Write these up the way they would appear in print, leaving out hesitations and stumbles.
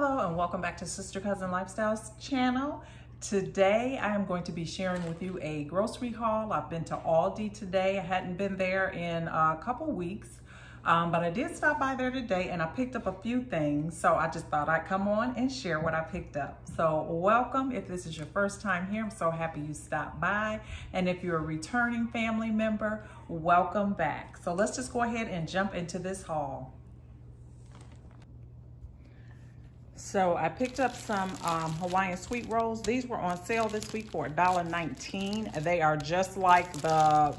Hello and welcome back to Sister Cousin Lifestyles channel. Today I am going to be sharing with you a grocery haul. I've been to Aldi today. I hadn't been there in a couple weeks, but I did stop by there today and I picked up a few things. So I just thought I'd come on and share what I picked up. So welcome. If this is your first time here, I'm so happy you stopped by. And if you're a returning family member, welcome back. So let's just go ahead and jump into this haul. So I picked up some Hawaiian sweet rolls. These were on sale this week for $1.19. They are just like the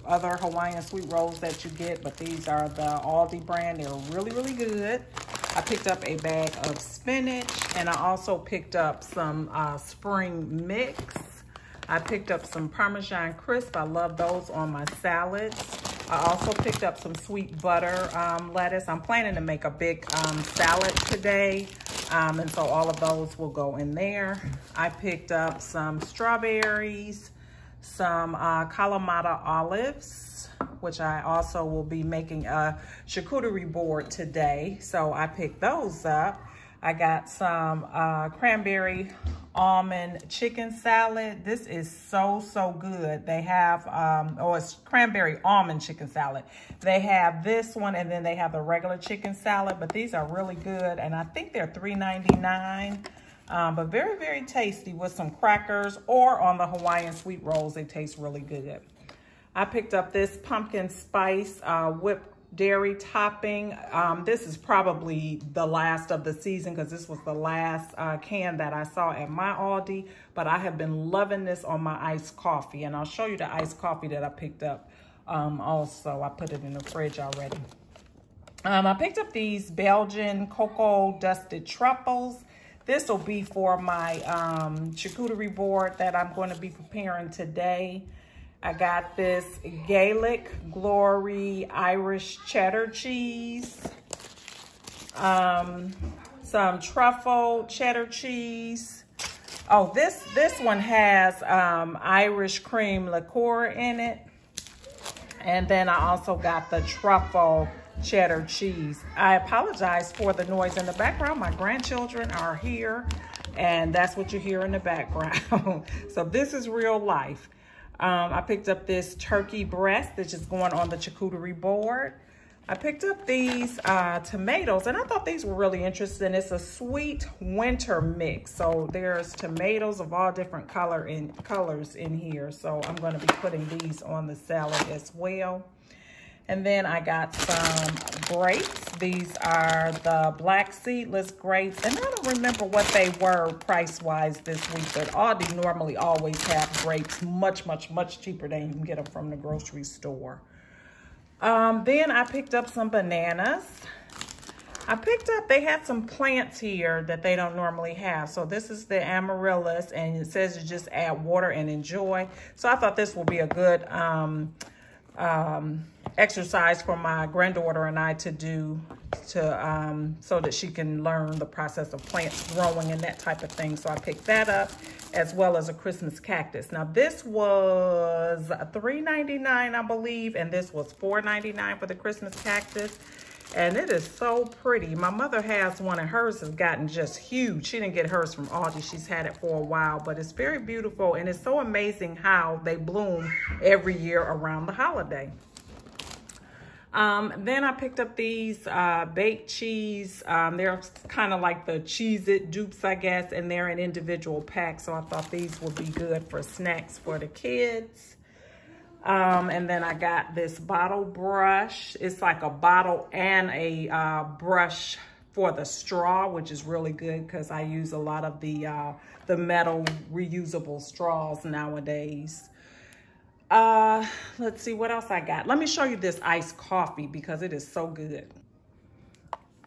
other Hawaiian sweet rolls that you get, but these are the Aldi brand. They're really, really good. I picked up a bag of spinach, and I also picked up some spring mix. I picked up some Parmesan crisp. I love those on my salads. I also picked up some sweet butter lettuce. I'm planning to make a big salad today. And so all of those will go in there. I picked up some strawberries, some Kalamata olives, which I also will be making a charcuterie board today. So I picked those up. I got some cranberry almond chicken salad. This is so good. They have, it's cranberry almond chicken salad. They have this one and then they have the regular chicken salad, but these are really good. And I think they're $3.99, but very, very tasty with some crackers or on the Hawaiian sweet rolls. They taste really good. I picked up this pumpkin spice whipped dairy topping. This is probably the last of the season because this was the last can that I saw at my Aldi, but I have been loving this on my iced coffee, and I'll show you the iced coffee that I picked up. Also, I put it in the fridge already. I picked up these Belgian cocoa dusted truffles. This will be for my charcuterie board that I'm going to be preparing today. I got this Gaelic Glory Irish cheddar cheese, some truffle cheddar cheese. Oh, this one has Irish cream liqueur in it. And then I also got the truffle cheddar cheese. I apologize for the noise in the background. My grandchildren are here, and that's what you hear in the background. So this is real life. I picked up this turkey breast that's just going on the charcuterie board. I picked up these tomatoes, and I thought these were really interesting. It's a sweet winter mix. So there's tomatoes of all different colors in here. So I'm going to be putting these on the salad as well. And then I got some grapes. These are the black seedless grapes. And I don't remember what they were price-wise this week, but Aldi normally always have grapes much cheaper than you can get them from the grocery store. Then I picked up some bananas. They had some plants here that they don't normally have. So this is the amaryllis, and it says you just add water and enjoy. So I thought this will be a good exercise for my granddaughter and I to do so that she can learn the process of plants growing and that type of thing. So I picked that up, as well as a Christmas cactus. Now this was $3.99, I believe, and this was $4.99 for the Christmas cactus. And it is so pretty. My mother has one, and hers has gotten just huge. She didn't get hers from Aldi. She's had it for a while, but it's very beautiful, and it's so amazing how they bloom every year around the holiday. Then I picked up these baked cheese. They're kind of like the Cheez-It dupes, I guess, and they're in individual packs, so I thought these would be good for snacks for the kids. And then I got this bottle brush. It's like a bottle and a brush for the straw, which is really good because I use a lot of the metal reusable straws nowadays. Let's see what else I got. Let me show you this iced coffee because it is so good.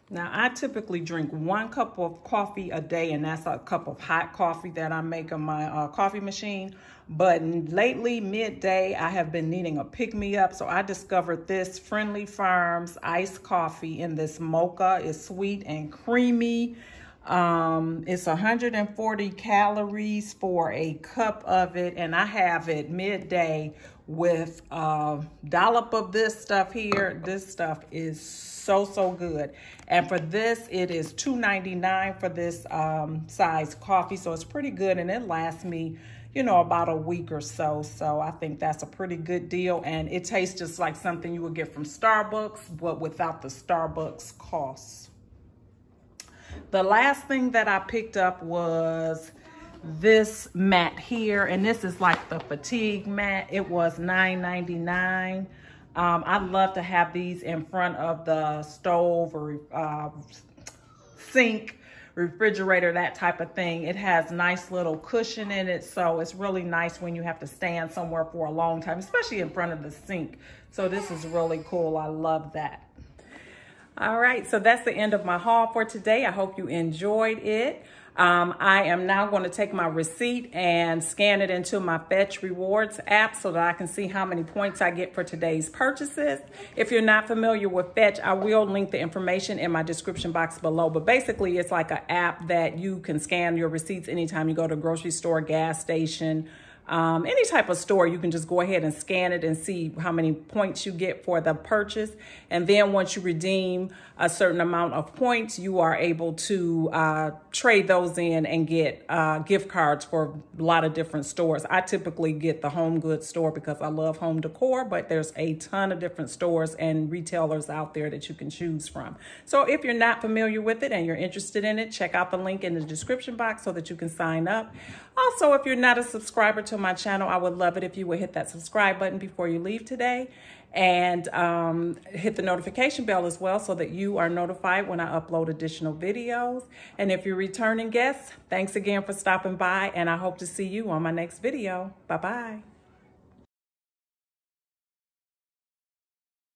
Now, I typically drink 1 cup of coffee a day, and that's a cup of hot coffee that I make on my coffee machine. But lately, midday, I have been needing a pick-me-up, so I discovered this Friendly Farms iced coffee in this mocha. It's sweet and creamy. It's 140 calories for a cup of it, and I have it midday with a dollop of this stuff here. This stuff is so good. And for this, it is $2.99 for this size coffee. So it's pretty good, and it lasts me, you know, about a week or so. So I think that's a pretty good deal. And it tastes just like something you would get from Starbucks, but without the Starbucks costs. The last thing that I picked up was this mat here, and this is like the fatigue mat. It was $9.99. I love to have these in front of the stove or sink, refrigerator, that type of thing. It has nice little cushion in it, so it's really nice when you have to stand somewhere for a long time, especially in front of the sink. So this is really cool. I love that. All right, so that's the end of my haul for today. I hope you enjoyed it. I am now going to take my receipt and scan it into my Fetch Rewards app so that I can see how many points I get for today's purchases. If you're not familiar with Fetch, I will link the information in my description box below. But basically, it's like an app that you can scan your receipts anytime you go to a grocery store, gas station, any type of store. You can just go ahead and scan it and see how many points you get for the purchase. And then once you redeem a certain amount of points, you are able to trade those in and get gift cards for a lot of different stores. I typically get the home goods store because I love home decor, but there's a ton of different stores and retailers out there that you can choose from. So if you're not familiar with it and you're interested in it, check out the link in the description box so that you can sign up. Also, if you're not a subscriber to my channel, I would love it if you would hit that subscribe button before you leave today, and hit the notification bell as well so that you are notified when I upload additional videos. And if you're returning guests, thanks again for stopping by, and I hope to see you on my next video. Bye-bye.